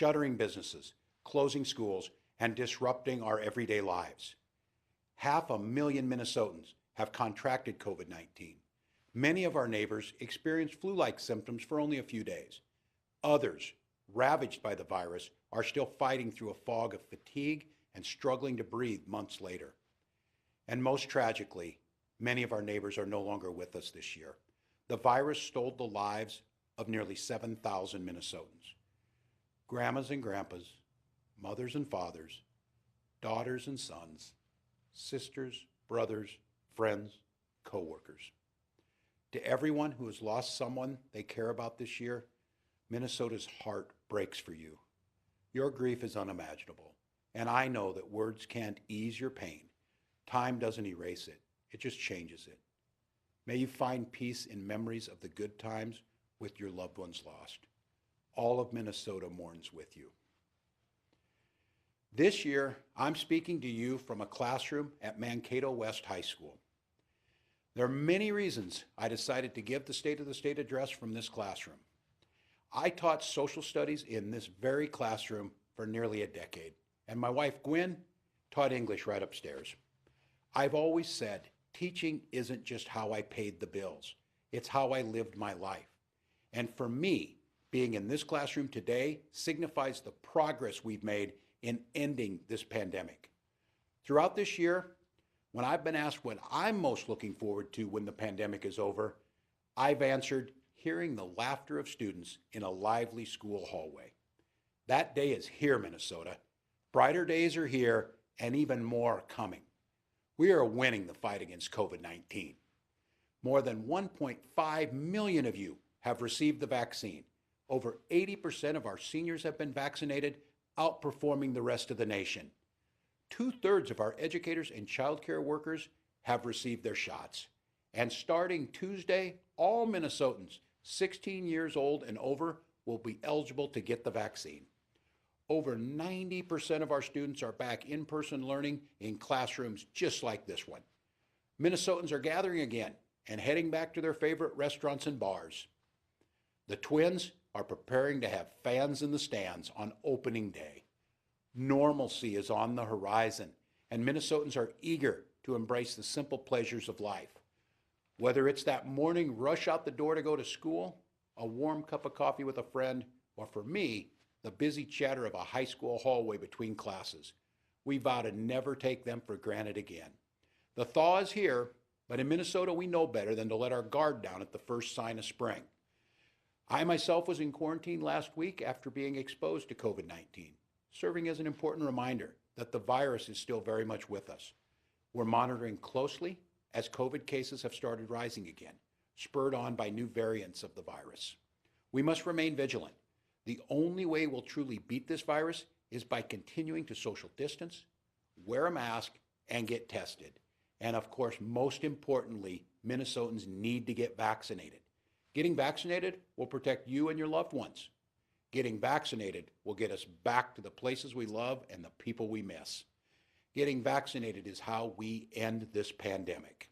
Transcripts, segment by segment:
shuttering businesses, closing schools, and disrupting our everyday lives. 500,000 Minnesotans have contracted COVID-19. Many of our neighbors experienced flu-like symptoms for only a few days. Others, ravaged by the virus, are still fighting through a fog of fatigue and struggling to breathe months later. And most tragically, many of our neighbors are no longer with us this year. The virus stole the lives of nearly 7,000 Minnesotans. Grandmas and grandpas, mothers and fathers, daughters and sons, sisters, brothers, friends, co-workers. To everyone who has lost someone they care about this year, Minnesota's heart breaks for you. Your grief is unimaginable, and I know that words can't ease your pain. Time doesn't erase it, it just changes it. May you find peace in memories of the good times with your loved ones lost. All of Minnesota mourns with you. This year, I'm speaking to you from a classroom at Mankato West High School. There are many reasons I decided to give the State of the State address from this classroom. I taught social studies in this very classroom for nearly a decade, and my wife Gwen taught English right upstairs. I've always said teaching isn't just how I paid the bills, it's how I lived my life. And for me, being in this classroom today signifies the progress we've made in ending this pandemic. Throughout this year, when I've been asked what I'm most looking forward to when the pandemic is over, I've answered hearing the laughter of students in a lively school hallway. That day is here, Minnesota. Brighter days are here, and even more are coming. We are winning the fight against COVID-19. More than 1.5 million of you have received the vaccine. Over 80% of our seniors have been vaccinated, outperforming the rest of the nation. 2/3 of our educators and childcare workers have received their shots. And starting Tuesday, all Minnesotans 16 years old and over will be eligible to get the vaccine. Over 90% of our students are back in-person learning in classrooms just like this one. Minnesotans are gathering again and heading back to their favorite restaurants and bars. The Twins are preparing to have fans in the stands on opening day. Normalcy is on the horizon, and Minnesotans are eager to embrace the simple pleasures of life. Whether it's that morning rush out the door to go to school, a warm cup of coffee with a friend, or for me, the busy chatter of a high school hallway between classes, we vow to never take them for granted again. The thaw is here, but in Minnesota we know better than to let our guard down at the first sign of spring. I myself was in quarantine last week after being exposed to COVID-19, serving as an important reminder that the virus is still very much with us. We're monitoring closely as COVID cases have started rising again, spurred on by new variants of the virus. We must remain vigilant. The only way we'll truly beat this virus is by continuing to social distance, wear a mask, and get tested. And of course, most importantly, Minnesotans need to get vaccinated. Getting vaccinated will protect you and your loved ones. Getting vaccinated will get us back to the places we love and the people we miss. Getting vaccinated is how we end this pandemic.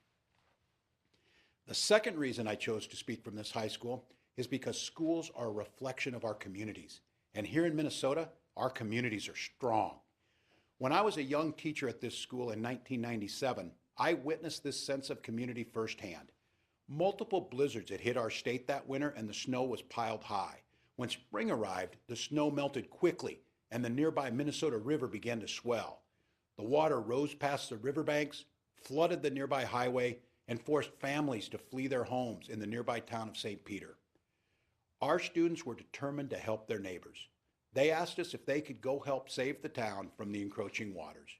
The second reason I chose to speak from this high school is because schools are a reflection of our communities. And here in Minnesota, our communities are strong. When I was a young teacher at this school in 1997, I witnessed this sense of community firsthand. Multiple blizzards had hit our state that winter and the snow was piled high. When spring arrived, the snow melted quickly and the nearby Minnesota River began to swell. The water rose past the riverbanks, flooded the nearby highway, and forced families to flee their homes in the nearby town of St. Peter. Our students were determined to help their neighbors. They asked us if they could go help save the town from the encroaching waters.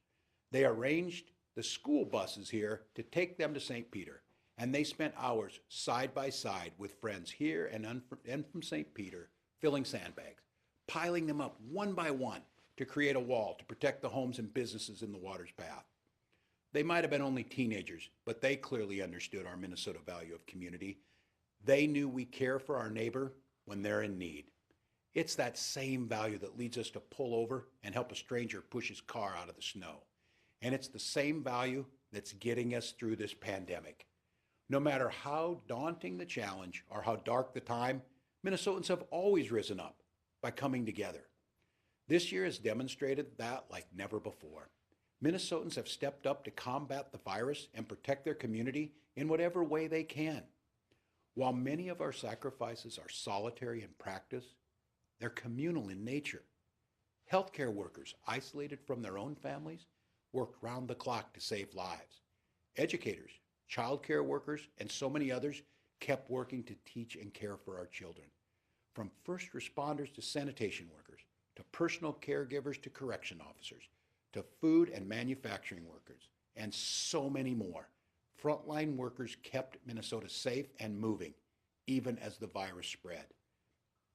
They arranged the school buses here to take them to St. Peter, and they spent hours side by side with friends here and from St. Peter, filling sandbags, piling them up one by one to create a wall to protect the homes and businesses in the water's path. They might have been only teenagers, but they clearly understood our Minnesota value of community. They knew we care for our neighbor when they're in need. It's that same value that leads us to pull over and help a stranger push his car out of the snow. And it's the same value that's getting us through this pandemic. No matter how daunting the challenge or how dark the time, Minnesotans have always risen up by coming together. This year has demonstrated that like never before. Minnesotans have stepped up to combat the virus and protect their community in whatever way they can. While many of our sacrifices are solitary in practice, they're communal in nature. Healthcare workers, isolated from their own families, worked round the clock to save lives. Educators, childcare workers, and so many others kept working to teach and care for our children. From first responders to sanitation workers, to personal caregivers to correction officers, to food and manufacturing workers, and so many more. Frontline workers kept Minnesota safe and moving, even as the virus spread.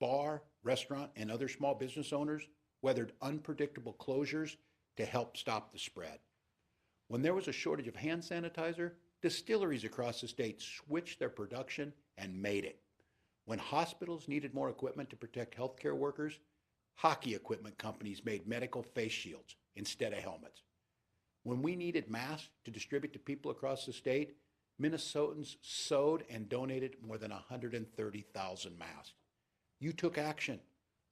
Bar, restaurant, and other small business owners weathered unpredictable closures to help stop the spread. When there was a shortage of hand sanitizer, distilleries across the state switched their production and made it. When hospitals needed more equipment to protect healthcare workers, hockey equipment companies made medical face shields instead of helmets. When we needed masks to distribute to people across the state, Minnesotans sewed and donated more than 130,000 masks. You took action,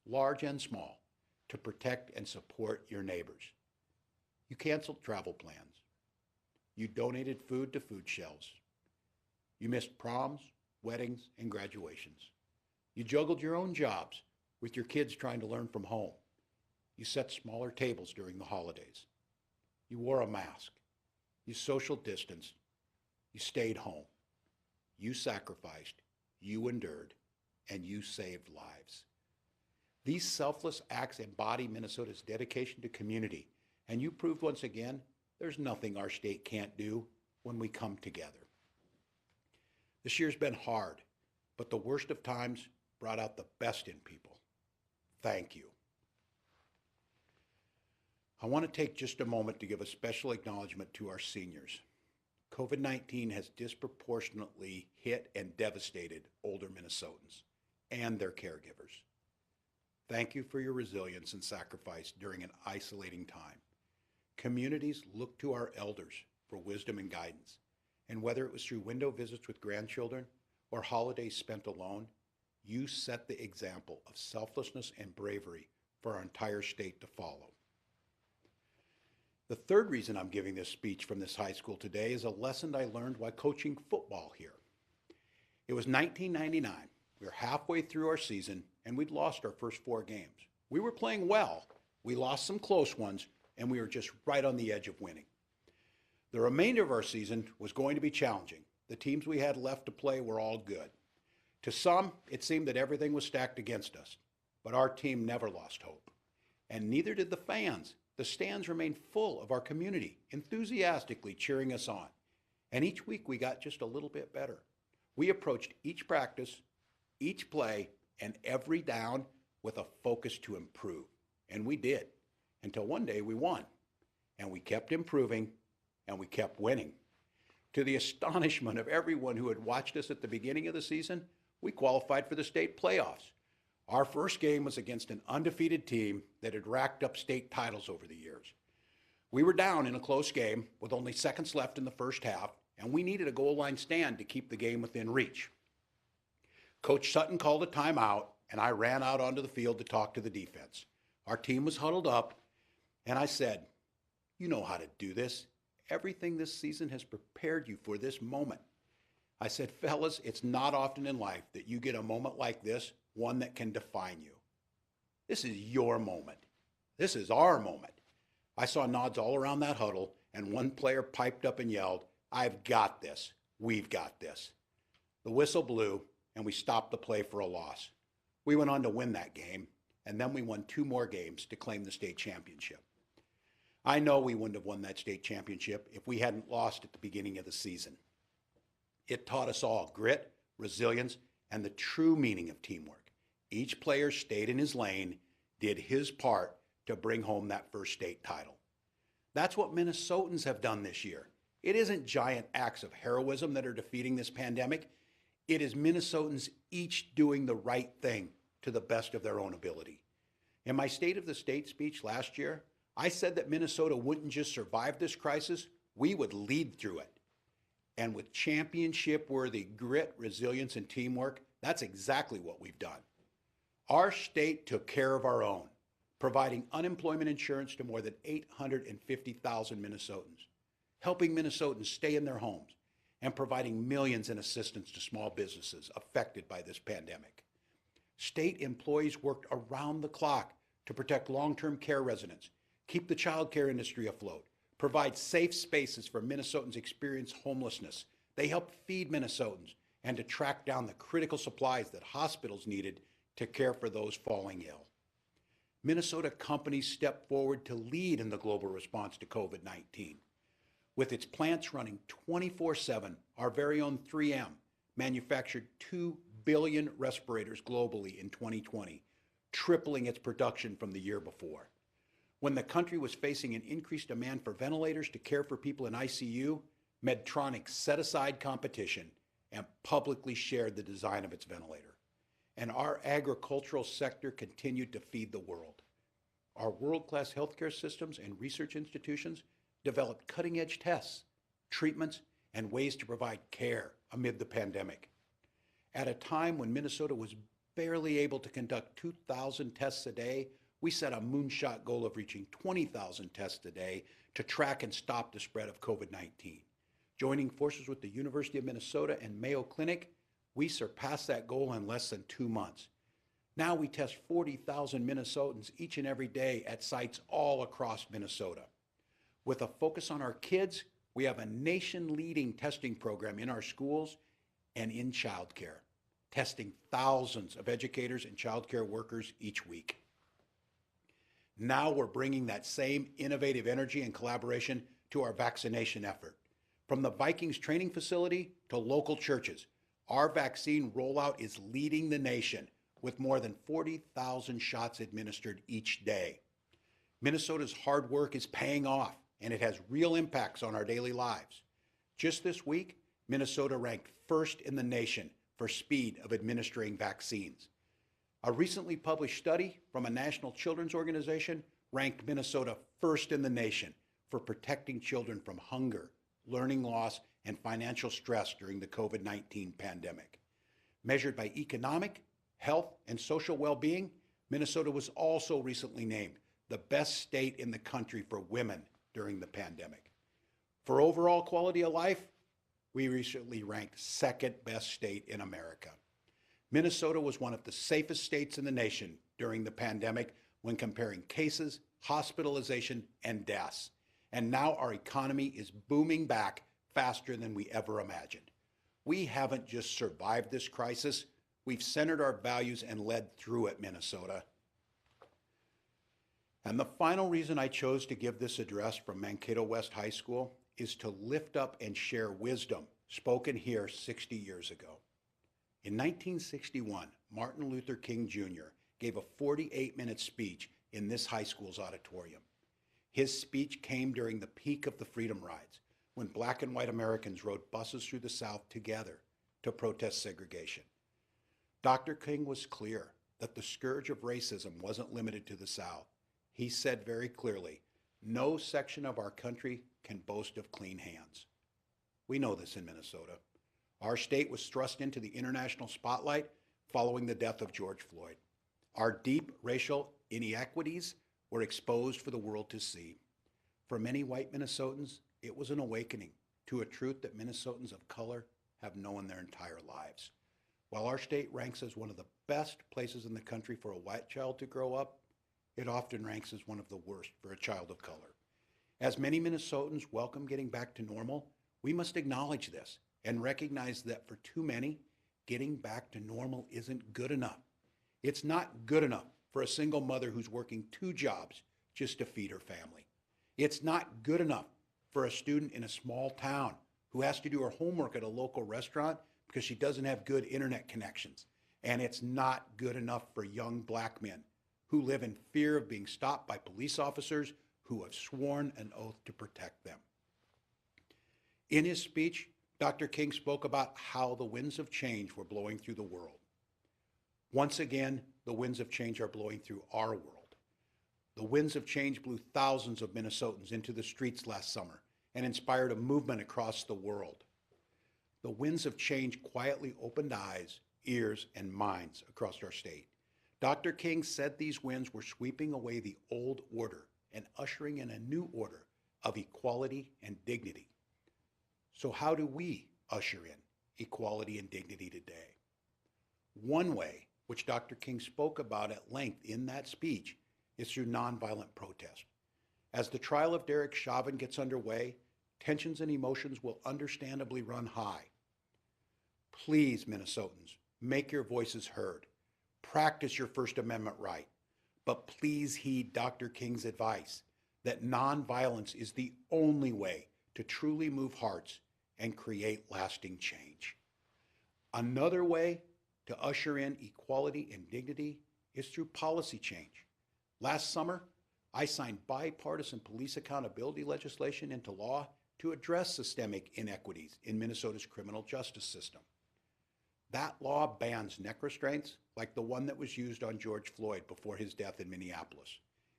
large and small, to protect and support your neighbors. You canceled travel plans. You donated food to food shelves. You missed proms, weddings, and graduations. You juggled your own jobs with your kids trying to learn from home. You set smaller tables during the holidays. You wore a mask. You social distanced. You stayed home. You sacrificed. You endured. And you saved lives. These selfless acts embody Minnesota's dedication to community. And you proved once again, there's nothing our state can't do when we come together. This year's been hard, but the worst of times brought out the best in people. Thank you. I want to take just a moment to give a special acknowledgement to our seniors. COVID-19 has disproportionately hit and devastated older Minnesotans and their caregivers. Thank you for your resilience and sacrifice during an isolating time. Communities look to our elders for wisdom and guidance, and whether it was through window visits with grandchildren or holidays spent alone, you set the example of selflessness and bravery for our entire state to follow. The third reason I'm giving this speech from this high school today is a lesson I learned while coaching football here. It was 1999. We were halfway through our season, and we'd lost our first 4 games. We were playing well. We lost some close ones, and we were just right on the edge of winning. The remainder of our season was going to be challenging. The teams we had left to play were all good. To some, it seemed that everything was stacked against us, but our team never lost hope. And neither did the fans. The stands remained full of our community, enthusiastically cheering us on. And each week we got just a little bit better. We approached each practice, each play, and every down with a focus to improve. And we did, until one day we won. And we kept improving, and we kept winning. To the astonishment of everyone who had watched us at the beginning of the season, we qualified for the state playoffs. Our first game was against an undefeated team that had racked up state titles over the years. We were down in a close game with only seconds left in the first half, and we needed a goal line stand to keep the game within reach. Coach Sutton called a timeout, and I ran out onto the field to talk to the defense. Our team was huddled up, and I said, "You know how to do this. Everything this season has prepared you for this moment." I said, "Fellas, it's not often in life that you get a moment like this, one that can define you. This is your moment. This is our moment." I saw nods all around that huddle, and one player piped up and yelled, "I've got this. We've got this." The whistle blew, and we stopped the play for a loss. We went on to win that game, and then we won 2 more games to claim the state championship. I know we wouldn't have won that state championship if we hadn't lost at the beginning of the season. It taught us all grit, resilience, and the true meaning of teamwork. Each player stayed in his lane, did his part to bring home that first state title. That's what Minnesotans have done this year. It isn't giant acts of heroism that are defeating this pandemic. It is Minnesotans each doing the right thing to the best of their own ability. In my State of the State speech last year, I said that Minnesota wouldn't just survive this crisis, we would lead through it. And with championship-worthy grit, resilience, and teamwork, that's exactly what we've done. Our state took care of our own, providing unemployment insurance to more than 850,000 Minnesotans, helping Minnesotans stay in their homes, and providing millions in assistance to small businesses affected by this pandemic. State employees worked around the clock to protect long-term care residents, keep the child care industry afloat, provide safe spaces for Minnesotans experiencing homelessness. They helped feed Minnesotans and to track down the critical supplies that hospitals needed to care for those falling ill. Minnesota companies stepped forward to lead in the global response to COVID-19. With its plants running 24/7, our very own 3M manufactured 2 billion respirators globally in 2020, tripling its production from the year before. When the country was facing an increased demand for ventilators to care for people in ICU, Medtronic set aside competition and publicly shared the design of its ventilator. And our agricultural sector continued to feed the world. Our world-class healthcare systems and research institutions developed cutting-edge tests, treatments, and ways to provide care amid the pandemic. At a time when Minnesota was barely able to conduct 2,000 tests a day, we set a moonshot goal of reaching 20,000 tests a day to track and stop the spread of COVID-19. Joining forces with the University of Minnesota and Mayo Clinic, we surpassed that goal in less than 2 months. Now we test 40,000 Minnesotans each and every day at sites all across Minnesota. With a focus on our kids, we have a nation-leading testing program in our schools and in childcare, testing thousands of educators and childcare workers each week. Now we're bringing that same innovative energy and collaboration to our vaccination effort. From the Vikings training facility to local churches, our vaccine rollout is leading the nation with more than 40,000 shots administered each day. Minnesota's hard work is paying off, and it has real impacts on our daily lives. Just this week, Minnesota ranked first in the nation for speed of administering vaccines. A recently published study from a national children's organization ranked Minnesota first in the nation for protecting children from hunger, learning loss, and financial stress during the COVID-19 pandemic. Measured by economic, health, and social well-being, Minnesota was also recently named the best state in the country for women during the pandemic. For overall quality of life, we recently ranked second best state in America. Minnesota was one of the safest states in the nation during the pandemic when comparing cases, hospitalization, and deaths. And now our economy is booming back faster than we ever imagined. We haven't just survived this crisis, we've centered our values and led through it, Minnesota. And the final reason I chose to give this address from Mankato West High School is to lift up and share wisdom spoken here 60 years ago. In 1961, Martin Luther King Jr. gave a 48-minute speech in this high school's auditorium. His speech came during the peak of the Freedom Rides, when Black and white Americans rode buses through the South together to protest segregation. Dr. King was clear that the scourge of racism wasn't limited to the South. He said very clearly, no section of our country can boast of clean hands. We know this in Minnesota. Our state was thrust into the international spotlight following the death of George Floyd. Our deep racial inequities were exposed for the world to see. For many white Minnesotans, it was an awakening to a truth that Minnesotans of color have known their entire lives. While our state ranks as one of the best places in the country for a white child to grow up, it often ranks as one of the worst for a child of color. As many Minnesotans welcome getting back to normal, we must acknowledge this and recognize that for too many, getting back to normal isn't good enough. It's not good enough for a single mother who's working 2 jobs just to feed her family. It's not good enough for a student in a small town who has to do her homework at a local restaurant because she doesn't have good internet connections. And it's not good enough for young Black men who live in fear of being stopped by police officers who have sworn an oath to protect them. In his speech, Dr. King spoke about how the winds of change were blowing through the world. Once again, the winds of change are blowing through our world. The winds of change blew thousands of Minnesotans into the streets last summer and inspired a movement across the world. The winds of change quietly opened eyes, ears, and minds across our state Dr. King said these wins were sweeping away the old order and ushering in a new order of equality and dignity. So how do we usher in equality and dignity today? One way, which Dr. King spoke about at length in that speech, is through nonviolent protest. As the trial of Derek Chauvin gets underway, tensions and emotions will understandably run high. Please, Minnesotans, make your voices heard. Practice your First Amendment right. But please heed Dr. King's advice that nonviolence is the only way to truly move hearts and create lasting change. Another way to usher in equality and dignity is through policy change. Last summer, I signed bipartisan police accountability legislation into law to address systemic inequities in Minnesota's criminal justice system. That law bans neck restraints like the one that was used on George Floyd before his death in Minneapolis.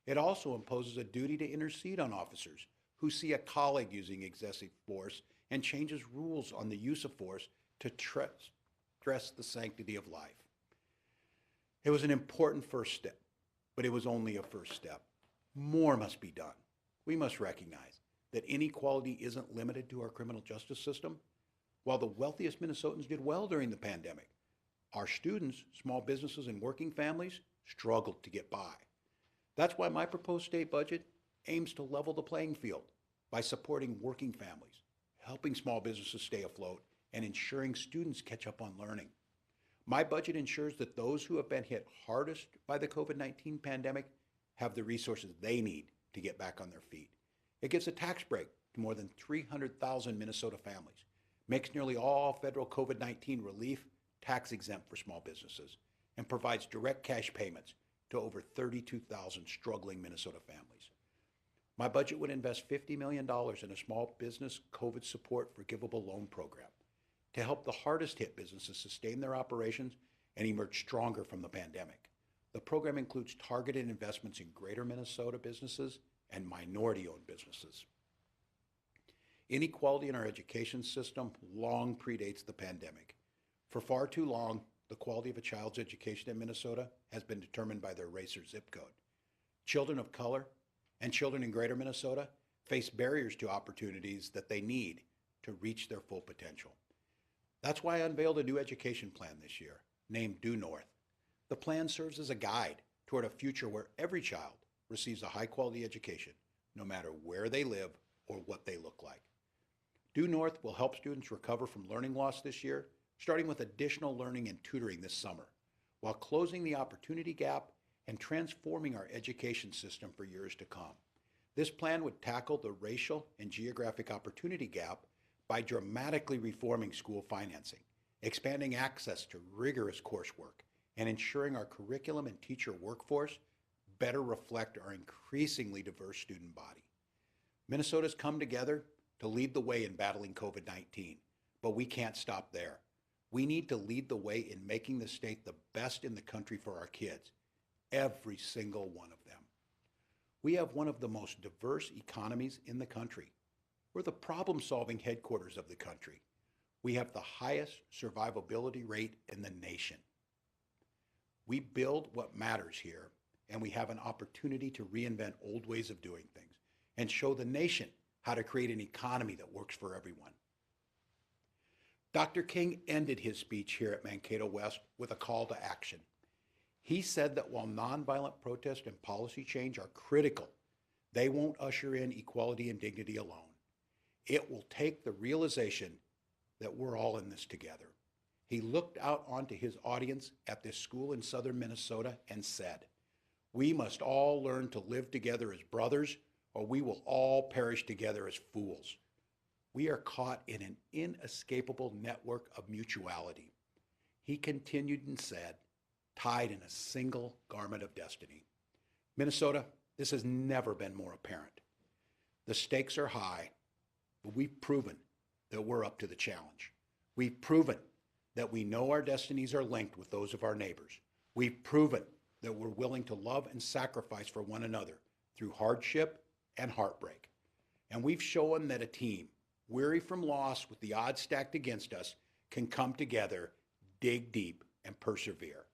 It also imposes a duty to intercede on officers who see a colleague using excessive force and changes rules on the use of force to stress the sanctity of life. It was an important first step, but it was only a first step. More must be done. We must recognize that inequality isn't limited to our criminal justice system. While the wealthiest Minnesotans did well during the pandemic, our students, small businesses, and working families struggled to get by. That's why my proposed state budget aims to level the playing field by supporting working families, helping small businesses stay afloat, and ensuring students catch up on learning. My budget ensures that those who have been hit hardest by the COVID-19 pandemic have the resources they need to get back on their feet. It gives a tax break to more than 300,000 Minnesota families, makes nearly all federal COVID-19 relief tax exempt for small businesses, and provides direct cash payments to over 32,000 struggling Minnesota families. My budget would invest $50 million in a small business COVID support forgivable loan program to help the hardest hit businesses sustain their operations and emerge stronger from the pandemic. The program includes targeted investments in greater Minnesota businesses and minority-owned businesses. Inequality in our education system long predates the pandemic. For far too long, the quality of a child's education in Minnesota has been determined by their race or zip code. Children of color and children in greater Minnesota face barriers to opportunities that they need to reach their full potential. That's why I unveiled a new education plan this year, named Due North. The plan serves as a guide toward a future where every child receives a high-quality education, no matter where they live or what they look like. Due North will help students recover from learning loss this year, starting with additional learning and tutoring this summer, while closing the opportunity gap and transforming our education system for years to come. This plan would tackle the racial and geographic opportunity gap by dramatically reforming school financing, expanding access to rigorous coursework, and ensuring our curriculum and teacher workforce better reflect our increasingly diverse student body. Minnesota's come together to lead the way in battling COVID-19, but we can't stop there. We need to lead the way in making the state the best in the country for our kids, every single one of them. We have one of the most diverse economies in the country. We're the problem-solving headquarters of the country. We have the highest survivability rate in the nation. We build what matters here, and we have an opportunity to reinvent old ways of doing things and show the nation how to create an economy that works for everyone. Dr. King ended his speech here at Mankato West with a call to action. He said that while nonviolent protest and policy change are critical, they won't usher in equality and dignity alone. It will take the realization that we're all in this together. He looked out onto his audience at this school in southern Minnesota and said, "We must all learn to live together as brothers, or we will all perish together as fools." We are caught in an inescapable network of mutuality. He continued and said, tied in a single garment of destiny. Minnesota, this has never been more apparent. The stakes are high, but we've proven that we're up to the challenge. We've proven that we know our destinies are linked with those of our neighbors. We've proven that we're willing to love and sacrifice for one another through hardship and heartbreak. And we've shown that a team, weary from loss with the odds stacked against us, can come together, dig deep, and persevere.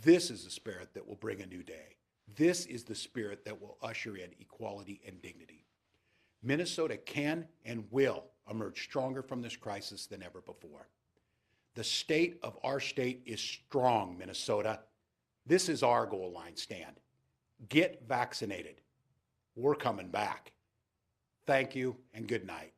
This is the spirit that will bring a new day. This is the spirit that will usher in equality and dignity. Minnesota can and will emerge stronger from this crisis than ever before. The state of our state is strong, Minnesota. This is our goal line stand. Get vaccinated. We're coming back. Thank you and good night.